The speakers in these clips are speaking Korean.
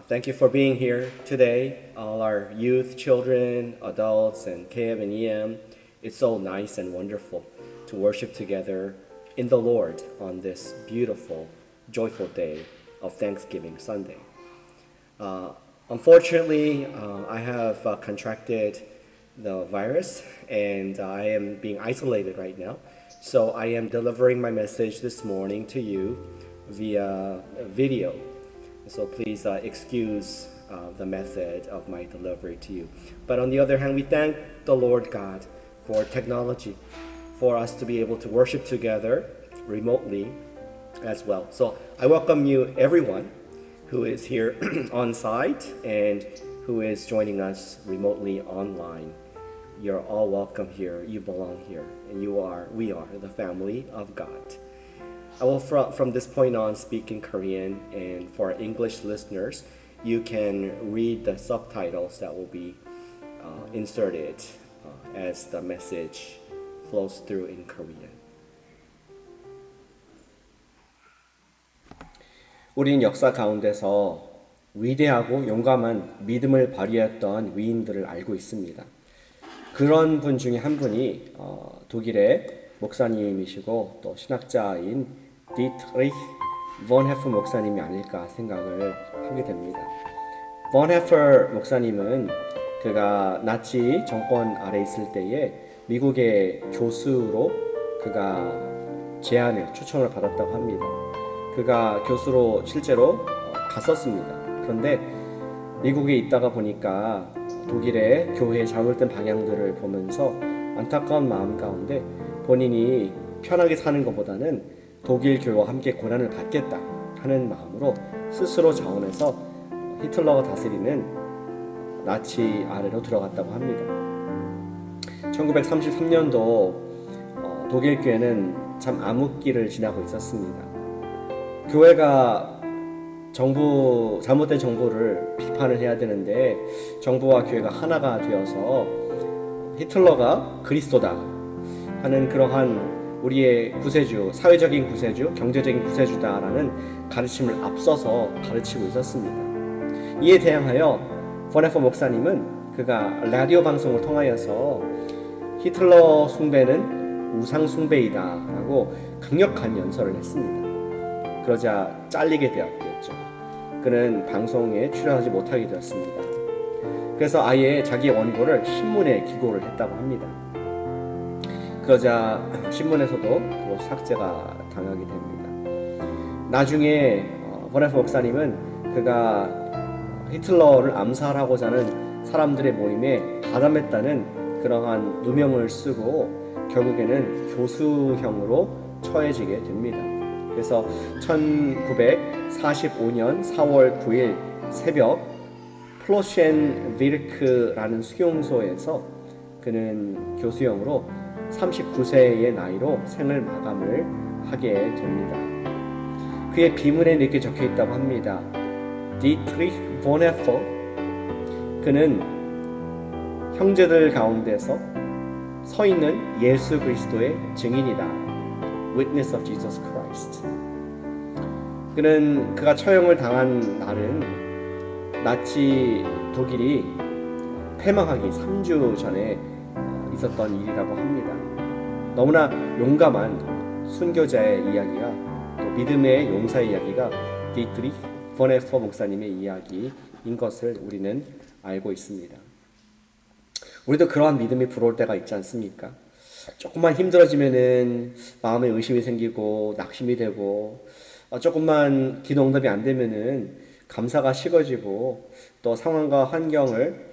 Thank you for being here today, all our youth, children, adults, and KM and EM. It's so nice and wonderful to worship together in the Lord on this beautiful, joyful day of Thanksgiving Sunday. Unfortunately, I have contracted the virus and I am being isolated right now. So I am delivering my message this morning to you via video. So please excuse the method of my delivery to you. But on the other hand, we thank the Lord God for technology, for us to be able to worship together remotely as well. So I welcome you, everyone who is here on site and who is joining us remotely online. You're all welcome here. You belong here, and we are the family of God. I will from this point on speak in Korean, and for our English listeners, you can read the subtitles that will be inserted as the message flows through in Korean. 우리는 역사 가운데서 위대하고 용감한 믿음을 발휘했던 위인들을 알고 있습니다. 그런 분 중에 한 분이 독일의 목사님이시고 또 신학자인 디트리히 본헤퍼 목사님이 아닐까 생각을 하게 됩니다. 본헤퍼 목사님은 그가 나치 정권 아래 있을 때에 미국의 교수로 그가 초청을 받았다고 합니다. 그가 교수로 실제로 갔었습니다. 그런데 미국에 있다가 보니까 독일의 교회의 잘못된 방향들을 보면서 안타까운 마음 가운데 본인이 편하게 사는 것보다는 독일 교회와 함께 고난을 받겠다 하는 마음으로 스스로 자원해서 히틀러가 다스리는 나치 아래로 들어갔다고 합니다. 1933년도 독일 교회는 참 암흑기를 지나고 있었습니다. 교회가 잘못된 정부를 비판을 해야 되는데 정부와 교회가 하나가 되어서 히틀러가 그리스도다 하는 그러한 우리의 구세주, 사회적인 구세주, 경제적인 구세주다라는 가르침을 앞서서 가르치고 있었습니다. 이에 대항하여 본헤퍼 목사님은 그가 라디오 방송을 통하여서 히틀러 숭배는 우상 숭배이다 라고 강력한 연설을 했습니다. 그러자 잘리게 되었겠죠. 그는 방송에 출연하지 못하게 되었습니다. 그래서 아예 자기 원고를 신문에 기고를 했다고 합니다. 그러자 신문에서도 또 삭제가 당하게 됩니다. 나중에 본헤퍼 목사님은 그가 히틀러를 암살하고자 하는 사람들의 모임에 가담했다는 그러한 누명을 쓰고 결국에는 교수형으로 처해지게 됩니다. 그래서 1945년 4월 9일 새벽 플로셴비르크라는 수용소에서 그는 교수형으로 39세의 나이로 생을 마감을 하게 됩니다. 그의 비문에 이렇게 적혀 있다고 합니다. 디트리히 본헤퍼, 그는 형제들 가운데서 서 있는 예수 그리스도의 증인이다. Witness of Jesus Christ. 그는 그가 처형을 당한 날은 나치 독일이 패망하기 3주 전에 있었던 일이라고 합니다. 너무나 용감한 순교자의 이야기가 또 믿음의 용사의 이야기가 디트리히 본헤퍼 목사님의 이야기인 것을 우리는 알고 있습니다. 우리도 그러한 믿음이 불어올 때가 있지 않습니까? 조금만 힘들어지면은 마음에 의심이 생기고 낙심이 되고 조금만 기도 응답이 안 되면은 감사가 식어지고 또 상황과 환경을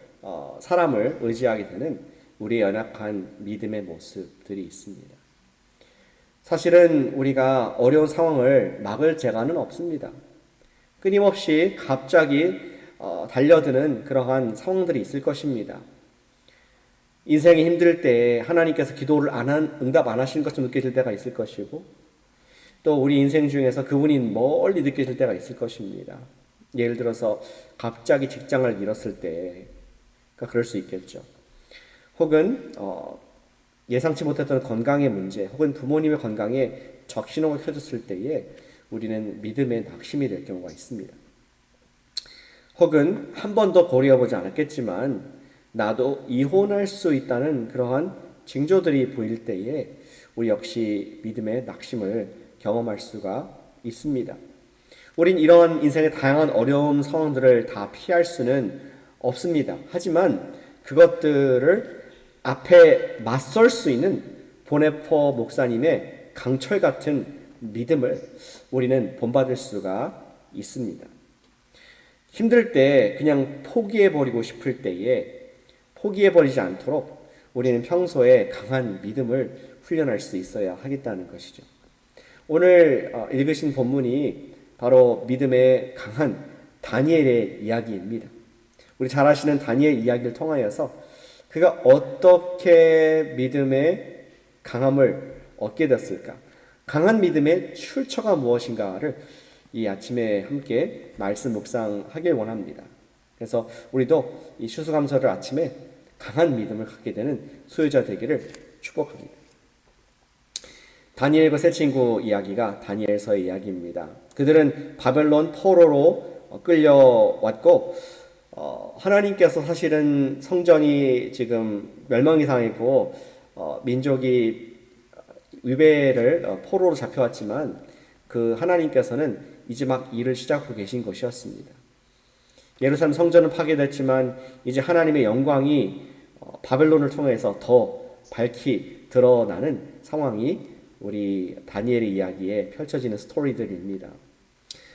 사람을 의지하게 되는 우리의 연약한 믿음의 모습들이 있습니다. 사실은 우리가 어려운 상황을 막을 재간은 없습니다. 끊임없이 갑자기 달려드는 그러한 상황들이 있을 것입니다. 인생이 힘들 때 하나님께서 기도를 응답 안 하시는 것처럼 느껴질 때가 있을 것이고 또 우리 인생 중에서 그분이 멀리 느껴질 때가 있을 것입니다. 예를 들어서 갑자기 직장을 잃었을 때 그럴 수 있겠죠. 혹은 예상치 못했던 건강의 문제 혹은 부모님의 건강에 적신호가 켜졌을 때에 우리는 믿음의 낙심이 될 경우가 있습니다. 혹은 한 번도 고려해보지 않았겠지만 나도 이혼할 수 있다는 그러한 징조들이 보일 때에 우리 역시 믿음의 낙심을 경험할 수가 있습니다. 우린 이런 인생의 다양한 어려운 상황들을 다 피할 수는 없습니다. 하지만 그것들을 앞에 맞설 수 있는 보네포 목사님의 강철 같은 믿음을 우리는 본받을 수가 있습니다. 힘들 때 그냥 포기해버리고 싶을 때에 포기해버리지 않도록 우리는 평소에 강한 믿음을 훈련할 수 있어야 하겠다는 것이죠. 오늘 읽으신 본문이 바로 믿음의 강한 다니엘의 이야기입니다. 우리 잘 아시는 다니엘 이야기를 통하여서 그가 어떻게 믿음의 강함을 얻게 됐을까? 강한 믿음의 출처가 무엇인가를 이 아침에 함께 말씀 묵상하길 원합니다. 그래서 우리도 이 추수감사를 아침에 강한 믿음을 갖게 되는 수요자 되기를 축복합니다. 다니엘과 세 친구 이야기가 다니엘서의 이야기입니다. 그들은 바벨론 포로로 끌려왔고 하나님께서 사실은 성전이 지금 멸망이 당했고 민족이 위배를 포로로 잡혀왔지만 그 하나님께서는 이제 막 일을 시작하고 계신 것이었습니다. 예루살렘 성전은 파괴됐지만 이제 하나님의 영광이 바벨론을 통해서 더 밝히 드러나는 상황이 우리 다니엘의 이야기에 펼쳐지는 스토리들입니다.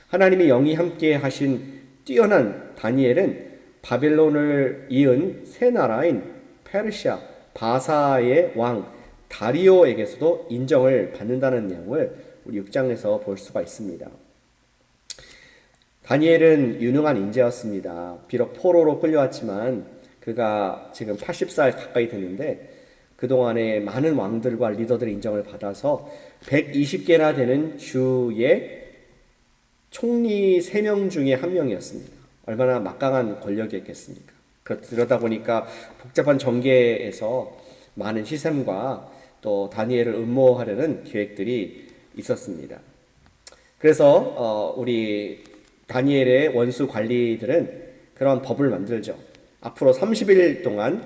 하나님의 영이 함께 하신 뛰어난 다니엘은 바벨론을 이은 새 나라인 페르시아 바사의 왕 다리오에게서도 인정을 받는다는 내용을 우리 6장에서 볼 수가 있습니다. 다니엘은 유능한 인재였습니다. 비록 포로로 끌려왔지만 그가 지금 80살 가까이 됐는데 그동안에 많은 왕들과 리더들의 인정을 받아서 120개나 되는 주의 총리 3명 중에 한 명이었습니다. 얼마나 막강한 권력이었겠습니까? 그러다 보니까 복잡한 정계에서 많은 시샘과 또 다니엘을 음모하려는 계획들이 있었습니다. 그래서 우리 다니엘의 원수 관리들은 그런 법을 만들죠. 앞으로 30일 동안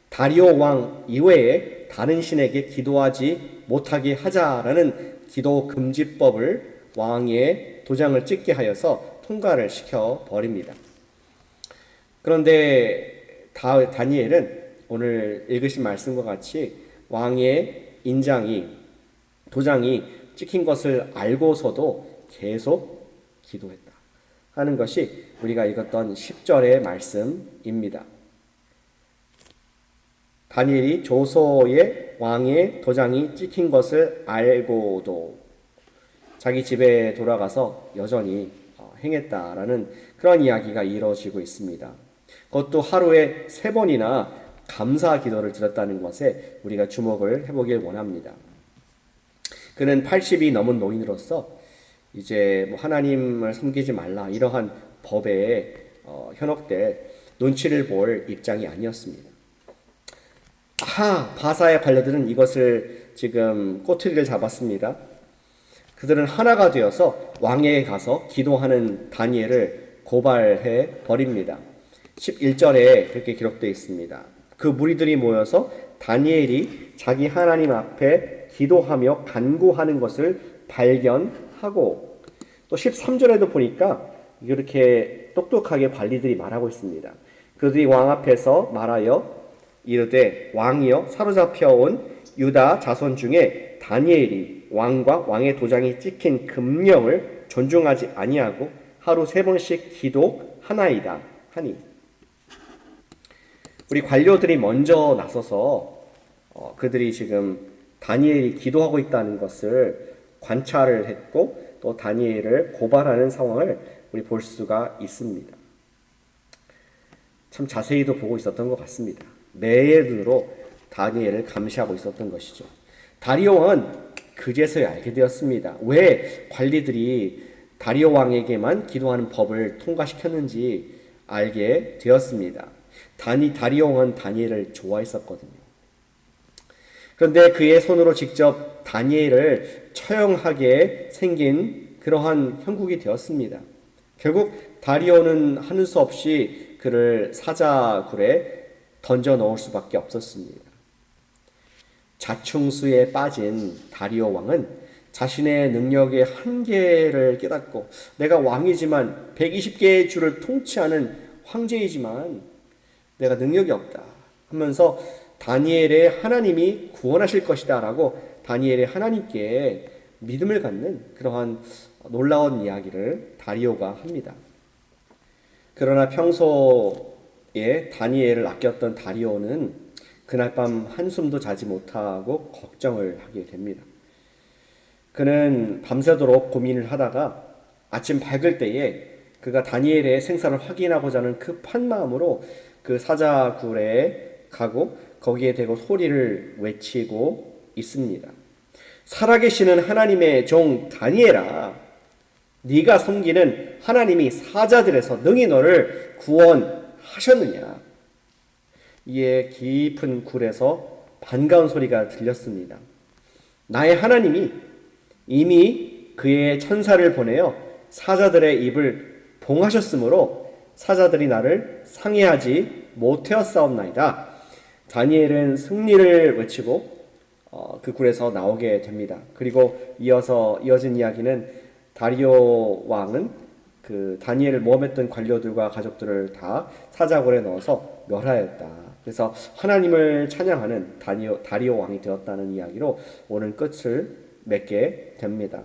다리오 왕 이외에 다른 신에게 기도하지 못하게 하자라는 기도 금지법을 왕의 도장을 찍게 하여서 통과를 시켜 버립니다. 그런데 다니엘은 오늘 읽으신 말씀과 같이 왕의 도장이 찍힌 것을 알고서도 계속 기도했다 하는 것이 우리가 읽었던 10절의 말씀입니다. 다니엘이 조서에 왕의 도장이 찍힌 것을 알고도 자기 집에 돌아가서 여전히 행했다라는 그런 이야기가 이루어지고 있습니다. 그것도 하루에 3번이나 감사 기도를 드렸다는 것에 우리가 주목을 해보길 원합니다. 그는 80이 넘은 노인으로서 이제 하나님을 섬기지 말라 이러한 법에 현혹될 눈치를 볼 입장이 아니었습니다. 바사의 관료들은 이것을 지금 꼬투리를 잡았습니다. 그들은 하나가 되어서 왕에게 가서 기도하는 다니엘을 고발해 버립니다. 11절에 그렇게 기록되어 있습니다. 그 무리들이 모여서 다니엘이 자기 하나님 앞에 기도하며 간구하는 것을 발견하고 또 13절에도 보니까 이렇게 똑똑하게 관리들이 말하고 있습니다. 그들이 왕 앞에서 말하여 이르되 왕이여 사로잡혀온 유다 자손 중에 다니엘이 왕과 왕의 도장이 찍힌 금령을 존중하지 아니하고 하루 3번씩 기도하나이다 하니 우리 관료들이 먼저 나서서 그들이 지금 다니엘이 기도하고 있다는 것을 관찰을 했고 또 다니엘을 고발하는 상황을 우리 볼 수가 있습니다. 참 자세히도 보고 있었던 것 같습니다. 매의 눈으로 다니엘을 감시하고 있었던 것이죠. 다리오 왕은 그제서야 알게 되었습니다. 왜 관리들이 다리오 왕에게만 기도하는 법을 통과시켰는지 알게 되었습니다. 다리오 왕은 다니엘을 좋아했었거든요. 그런데 그의 손으로 직접 다니엘을 처형하게 생긴 그러한 형국이 되었습니다. 결국 다리오는 하는 수 없이 그를 사자굴에 던져 넣을 수밖에 없었습니다. 자충수에 빠진 다리오 왕은 자신의 능력의 한계를 깨닫고 내가 왕이지만 120개의 주를 통치하는 황제이지만 내가 능력이 없다 하면서 다니엘의 하나님이 구원하실 것이다 라고 다니엘의 하나님께 믿음을 갖는 그러한 놀라운 이야기를 다리오가 합니다. 그러나 평소에 다니엘을 아꼈던 다리오는 그날 밤 한숨도 자지 못하고 걱정을 하게 됩니다. 그는 밤새도록 고민을 하다가 아침 밝을 때에 그가 다니엘의 생사를 확인하고자 하는 급한 마음으로 그 사자굴에 가고 거기에 대고 소리를 외치고 있습니다. 살아계시는 하나님의 종 다니엘아, 네가 섬기는 하나님이 사자들에서 능히 너를 구원하셨느냐. 이에 깊은 굴에서 반가운 소리가 들렸습니다. 나의 하나님이 이미 그의 천사를 보내어 사자들의 입을 봉하셨으므로 사자들이 나를 상해하지 못하였사옵나이다. 다니엘은 승리를 외치고 그 굴에서 나오게 됩니다. 그리고 이어진 이야기는 다리오 왕은 그 다니엘을 모함했던 관료들과 가족들을 다 사자굴에 넣어서 멸하였다. 그래서 하나님을 찬양하는 다리오 왕이 되었다는 이야기로 오늘 끝을 맺게 됩니다.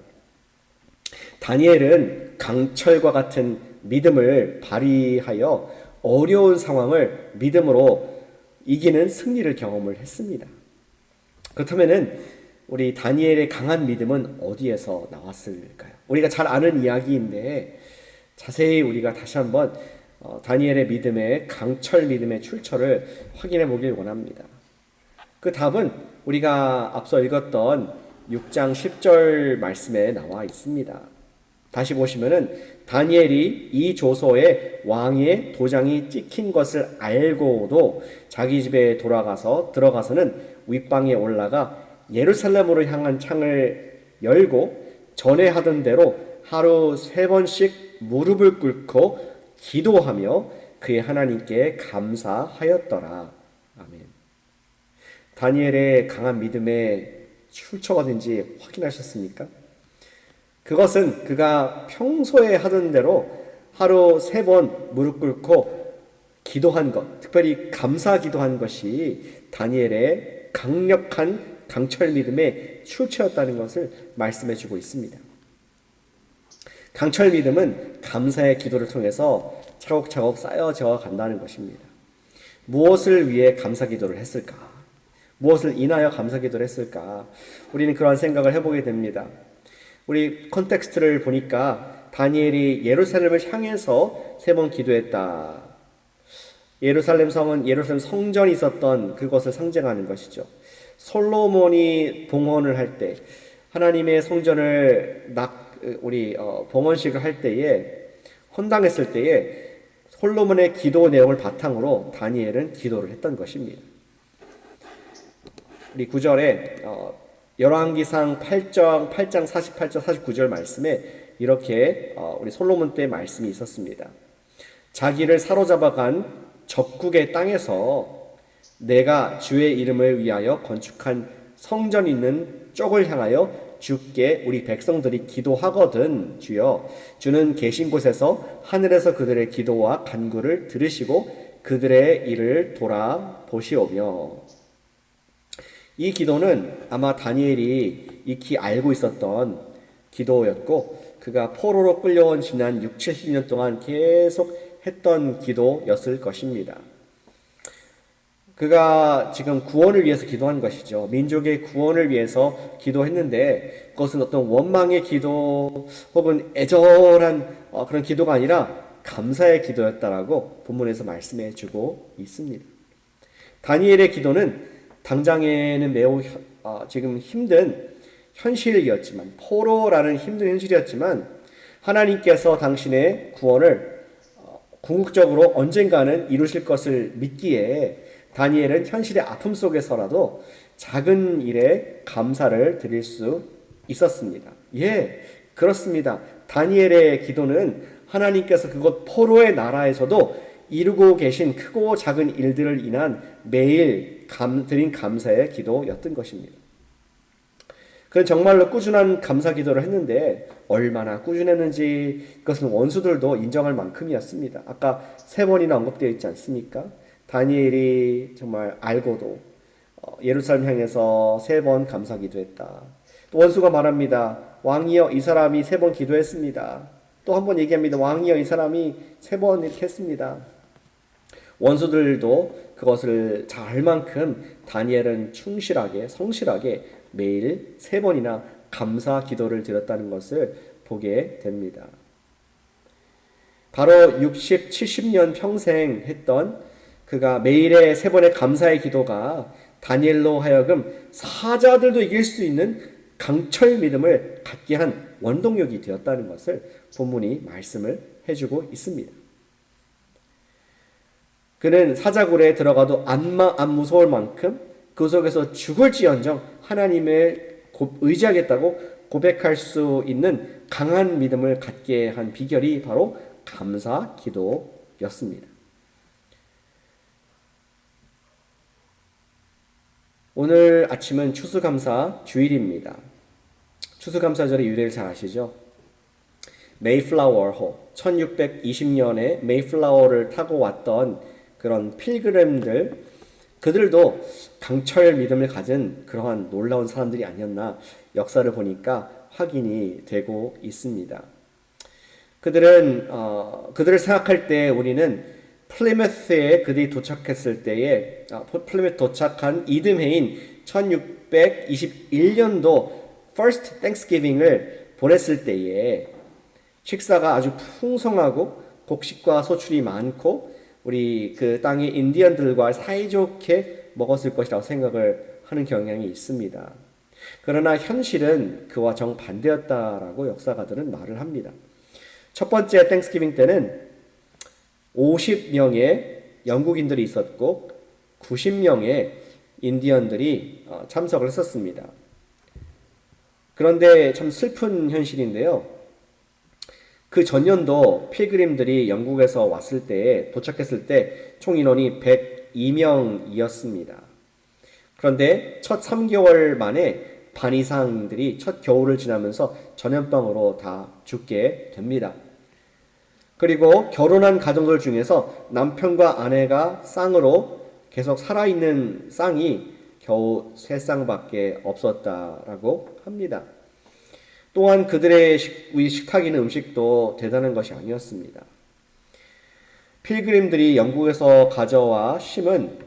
다니엘은 강철과 같은 믿음을 발휘하여 어려운 상황을 믿음으로 이기는 승리를 경험을 했습니다. 그렇다면은 우리 다니엘의 강한 믿음은 어디에서 나왔을까요? 우리가 잘 아는 이야기인데 자세히 우리가 다시 한번 다니엘의 믿음의 강철 믿음의 출처를 확인해 보길 원합니다. 그 답은 우리가 앞서 읽었던 6장 10절 말씀에 나와 있습니다. 다시 보시면은 다니엘이 이 조서에 왕의 도장이 찍힌 것을 알고도 자기 집에 들어가서는 윗방에 올라가 예루살렘으로 향한 창을 열고 전에 하던 대로 하루 3번씩 무릎을 꿇고 기도하며 그의 하나님께 감사하였더라. 아멘. 다니엘의 강한 믿음의 출처가 어딘지 확인하셨습니까? 그것은 그가 평소에 하던 대로 하루 3번 무릎 꿇고 기도한 것, 특별히 감사 기도한 것이 다니엘의 강력한 강철 믿음의 출처였다는 것을 말씀해 주고 있습니다. 강철 믿음은 감사의 기도를 통해서 차곡차곡 쌓여져 간다는 것입니다. 무엇을 위해 감사 기도를 했을까? 무엇을 인하여 감사 기도를 했을까? 우리는 그러한 생각을 해보게 됩니다. 우리 컨텍스트를 보니까 다니엘이 예루살렘을 향해서 3번 기도했다. 예루살렘 성은 예루살렘 성전이 있었던 그것을 상징하는 것이죠. 솔로몬이 봉헌을 할 때, 하나님의 성전을 봉헌식을 할 때에, 헌당했을 때에 솔로몬의 기도 내용을 바탕으로 다니엘은 기도를 했던 것입니다. 우리 9절에 열왕기상 8장 48절 49절 말씀에 이렇게 우리 솔로몬 때 말씀이 있었습니다. 자기를 사로잡아간 적국의 땅에서 내가 주의 이름을 위하여 건축한 성전 있는 쪽을 향하여 주께 우리 백성들이 기도하거든. 주여, 주는 계신 곳에서 하늘에서 그들의 기도와 간구를 들으시고 그들의 일을 돌아보시오며. 이 기도는 아마 다니엘이 익히 알고 있었던 기도였고 그가 포로로 끌려온 지난 70년 동안 계속 했던 기도였을 것입니다. 그가 지금 구원을 위해서 기도한 것이죠. 민족의 구원을 위해서 기도했는데 그것은 어떤 원망의 기도 혹은 애절한 그런 기도가 아니라 감사의 기도였다라고 본문에서 말씀해 주고 있습니다. 다니엘의 기도는 당장에는 매우 지금 힘든 현실이었지만, 포로라는 힘든 현실이었지만 하나님께서 당신의 구원을 궁극적으로 언젠가는 이루실 것을 믿기에 다니엘은 현실의 아픔 속에서라도 작은 일에 감사를 드릴 수 있었습니다. 그렇습니다. 다니엘의 기도는 하나님께서 그곳 포로의 나라에서도 이루고 계신 크고 작은 일들을 인한 매일 드린 감사의 기도였던 것입니다. 그는 정말로 꾸준한 감사 기도를 했는데 얼마나 꾸준했는지 그것은 원수들도 인정할 만큼이었습니다. 아까 3번이나 언급되어 있지 않습니까? 다니엘이 정말 알고도 예루살렘 향해서 3번 감사 기도했다. 또 원수가 말합니다. 왕이여 이 사람이 3번 기도했습니다. 또 한 번 얘기합니다. 왕이여 이 사람이 3번 이렇게 했습니다. 원수들도 그것을 잘 알 만큼 다니엘은 충실하게 성실하게 매일 3번이나 감사 기도를 드렸다는 것을 보게 됩니다. 바로 60, 70년 평생 했던 그가 매일의 3번의 감사의 기도가 다니엘로 하여금 사자들도 이길 수 있는 강철 믿음을 갖게 한 원동력이 되었다는 것을 본문이 말씀을 해주고 있습니다. 그는 사자굴에 들어가도 안 무서울 만큼 그 속에서 죽을지언정 하나님을 의지하겠다고 고백할 수 있는 강한 믿음을 갖게 한 비결이 바로 감사 기도였습니다. 오늘 아침은 추수감사 주일입니다. 추수감사절의 유래를 잘 아시죠? 메이플라워호, 1620년에 메이플라워를 타고 왔던 그런 필그림들, 그들도 강철 믿음을 가진 그러한 놀라운 사람들이 아니었나 역사를 보니까 확인이 되고 있습니다. 그들을 생각할 때 우리는 플리머스에 그들이 도착했을 때에 플리머스 도착한 이듬해인 1621년도 First Thanksgiving을 보냈을 때에 식사가 아주 풍성하고 곡식과 소출이 많고 우리 그 땅의 인디언들과 사이좋게 먹었을 것이라고 생각을 하는 경향이 있습니다. 그러나 현실은 그와 정반대였다라고 역사가들은 말을 합니다. 첫 번째 땡스기빙 때는 50명의 영국인들이 있었고 90명의 인디언들이 참석을 했었습니다. 그런데 참 슬픈 현실인데요. 그 전년도 필그림들이 영국에서 왔을 때 도착했을 때 총 인원이 102명이었습니다. 그런데 첫 3개월 만에 반 이상들이 첫 겨울을 지나면서 전염병으로 다 죽게 됩니다. 그리고 결혼한 가정들 중에서 남편과 아내가 쌍으로 계속 살아있는 쌍이 겨우 3쌍밖에 없었다라고 합니다. 또한 그들의 식탁이나 음식도 대단한 것이 아니었습니다. 필그림들이 영국에서 가져와 심은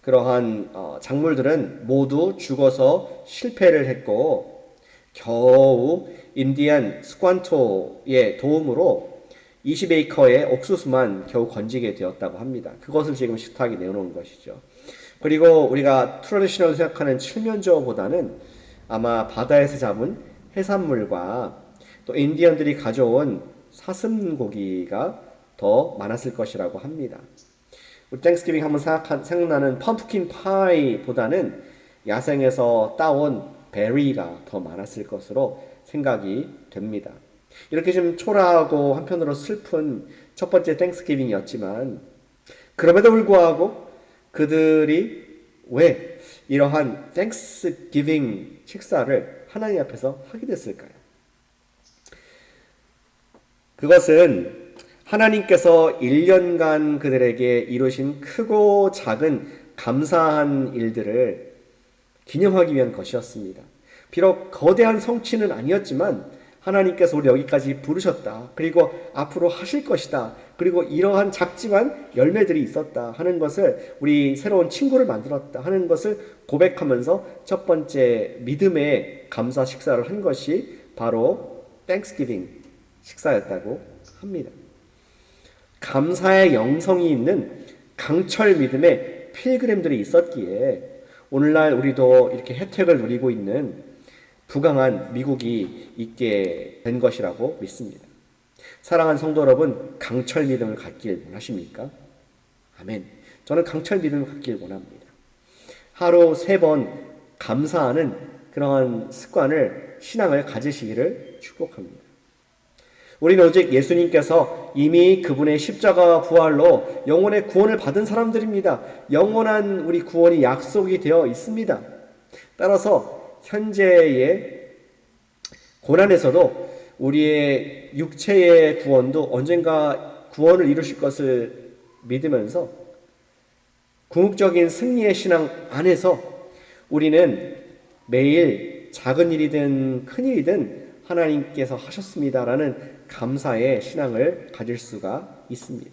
그러한 작물들은 모두 죽어서 실패를 했고 겨우 인디안 스관토의 도움으로 20에이커의 옥수수만 겨우 건지게 되었다고 합니다. 그것을 지금 식탁에 내놓은 것이죠. 그리고 우리가 트래디셔널 생각하는 칠면조보다는 아마 바다에서 잡은 해산물과 또 인디언들이 가져온 사슴고기가 더 많았을 것이라고 합니다. 우리 땡스기빙 한번 생각나는 펌프킨 파이보다는 야생에서 따온 베리가 더 많았을 것으로 생각이 됩니다. 이렇게 좀 초라하고 한편으로 슬픈 첫 번째 땡스기빙이었지만 그럼에도 불구하고 그들이 왜 이러한 땡스기빙 식사를 하나님 앞에서 하게 됐을까요? 그것은 하나님께서 1년간 그들에게 이루신 크고 작은 감사한 일들을 기념하기 위한 것이었습니다. 비록 거대한 성취는 아니었지만 하나님께서 우리 여기까지 부르셨다. 그리고 앞으로 하실 것이다. 그리고 이러한 작지만 열매들이 있었다 하는 것을 우리 새로운 친구를 만들었다 하는 것을 고백하면서 첫 번째 믿음의 감사 식사를 한 것이 바로 땡스기빙 식사였다고 합니다. 감사의 영성이 있는 강철 믿음의 필그림들이 있었기에 오늘날 우리도 이렇게 혜택을 누리고 있는 부강한 미국이 있게 된 것이라고 믿습니다. 사랑하는 성도 여러분, 강철 믿음을 갖길 원하십니까? 아멘. 저는 강철 믿음을 갖길 원합니다. 하루 3번 감사하는 그러한 습관을 신앙을 가지시기를 축복합니다. 우리는 오직 예수님께서 이미 그분의 십자가 부활로 영혼의 구원을 받은 사람들입니다. 영원한 우리 구원이 약속이 되어 있습니다. 따라서 현재의 고난에서도 우리의 육체의 구원도 언젠가 구원을 이루실 것을 믿으면서 궁극적인 승리의 신앙 안에서 우리는 매일 작은 일이든 큰 일이든 하나님께서 하셨습니다라는 감사의 신앙을 가질 수가 있습니다.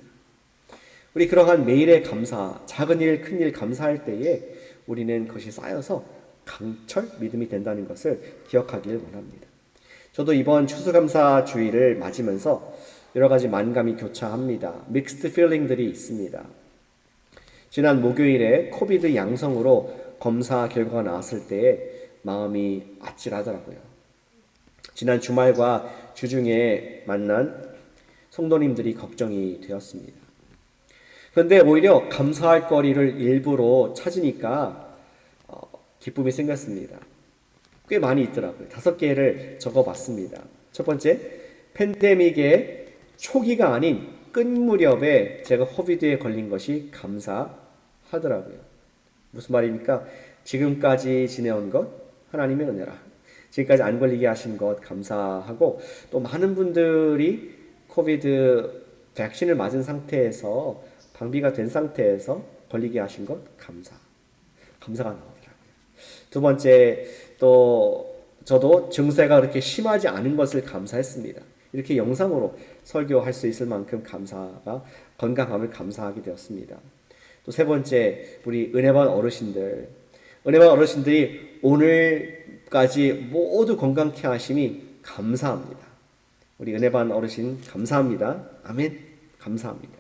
우리 그러한 매일의 감사, 작은 일, 큰 일 감사할 때에 우리는 그것이 쌓여서 강철 믿음이 된다는 것을 기억하길 원합니다. 저도 이번 추수감사 주일을 맞으면서 여러 가지 만감이 교차합니다. 믹스드 필링들이 있습니다. 지난 목요일에 코비드 양성으로 검사 결과가 나왔을 때에 마음이 아찔하더라고요. 지난 주말과 주중에 만난 성도님들이 걱정이 되었습니다. 그런데 오히려 감사할 거리를 일부러 찾으니까 기쁨이 생겼습니다. 꽤 많이 있더라고요. 5개를 적어봤습니다. 첫 번째, 팬데믹의 초기가 아닌 끝 무렵에 제가 코비드에 걸린 것이 감사하더라고요. 무슨 말입니까? 지금까지 지내온 것 하나님의 은혜라. 지금까지 안 걸리게 하신 것 감사하고, 또 많은 분들이 코비드 백신을 맞은 상태에서 방비가 된 상태에서 걸리게 하신 것 감사가 나오더라고요. 두 번째, 또 저도 증세가 그렇게 심하지 않은 것을 감사했습니다. 이렇게 영상으로 설교할 수 있을 만큼 건강함을 감사하게 되었습니다. 또 세 번째, 우리 은혜반 어르신들이 오늘까지 모두 건강케 하심이 감사합니다. 우리 은혜반 어르신 감사합니다. 아멘. 감사합니다.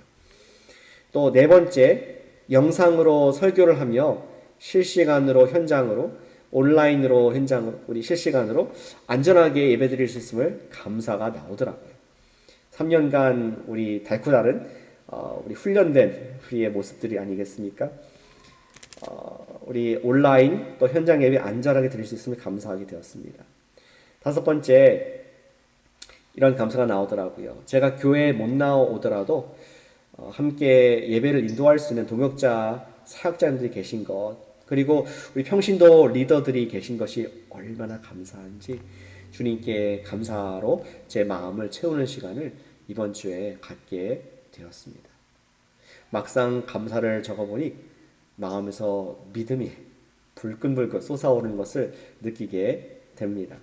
또 네 번째, 영상으로 설교를 하며 실시간으로 현장으로 온라인으로 현장으로 우리 실시간으로 안전하게 예배드릴 수 있음을 감사가 나오더라고요. 3년간 우리 닳고 다른 우리 훈련된 우리의 모습들이 아니겠습니까? 우리 온라인 또 현장 예배 안전하게 드릴 수 있음을 감사하게 되었습니다. 5번째, 이런 감사가 나오더라고요. 제가 교회에 못 나오더라도 함께 예배를 인도할 수 있는 동역자, 사역자님들이 계신 것, 그리고 우리 평신도 리더들이 계신 것이 얼마나 감사한지 주님께 감사로 제 마음을 채우는 시간을 이번 주에 갖게 되었습니다. 막상 감사를 적어보니 마음에서 믿음이 불끈불끈 솟아오르는 것을 느끼게 됩니다.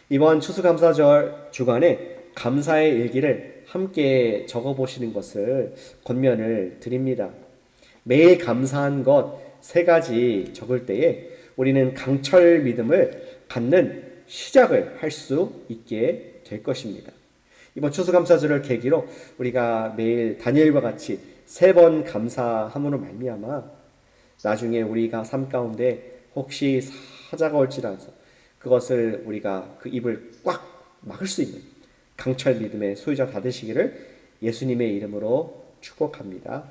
이번 추수감사절 주간에 감사의 일기를 함께 적어보시는 것을 권면을 드립니다. 매일 감사한 것 3가지 적을 때에 우리는 강철 믿음을 갖는 시작을 할 수 있게 될 것입니다. 이번 추수감사절을 계기로 우리가 매일 다니엘과 같이 3번 감사함으로 말미암아 나중에 우리가 삶 가운데 혹시 사자가 올지라도 그것을 우리가 그 입을 꽉 막을 수 있는 강철 믿음의 소유자 다 되시기를 예수님의 이름으로 축복합니다.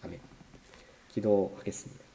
아멘. 기도하겠습니다.